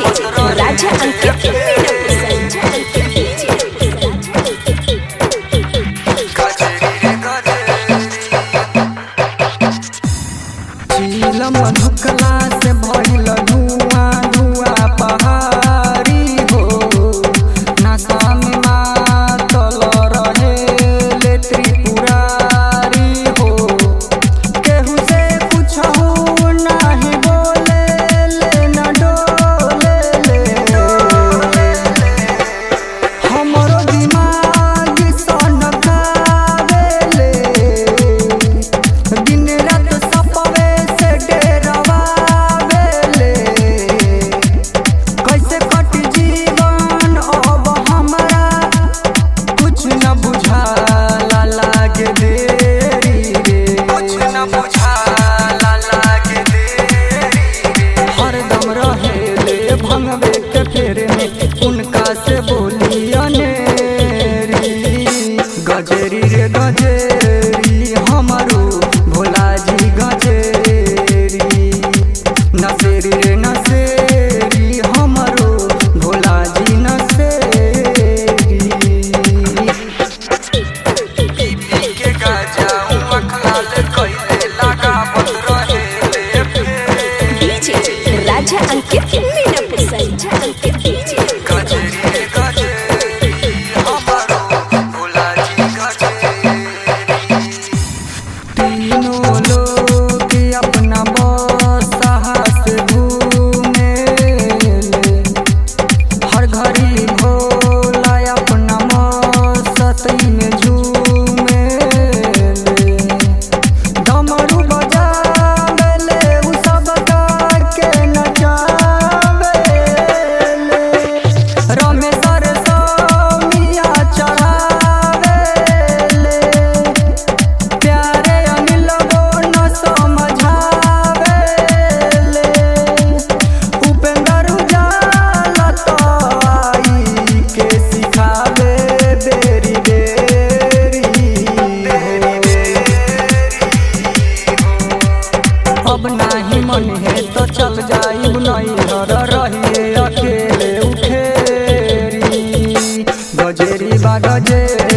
राजा अंकित मधुकला से भइल धुआं धुआं पहाड़ी हो नशा में मातल रहेले त्रिपुरारी हो केहू से कुछहू नाही बोले ले न डोले ले हमरो दिमाग सनकावेले दिन रात सपवे कैसे कट जीवन अब हमारा कुछ न बुझाला लागे देरी रे कुछ न बुझाला लागे देरी रे हरदम रहेले भंगवे के फेरे में उनका से बोली अनेरी गजेरी रे गजेरी हमारो भोला जी गजेरी नसेरी रे नसेरी हमारो भोला जी नसेरी पीपी के गाजा मखलाल कइले लगावत रहेले डीजे राजा अंकित गजेरी रे गजेरी हमारो भोला जी गजेरी तीनों लोग अपना हर घड़ी भोला अपना मस्ती में झूमे डमरू बजावेले उ सब के नचावेले रमेशर सोमिया चढ़ावेले प्यारे अनिल वो न समझावेले उपेंद्र उजाला तो आई के सिखावे बेरी बेरी अब नाही मन है तो चल जाई नैहर रहिए अकेले उठेरी गजेरी बा गजेरी।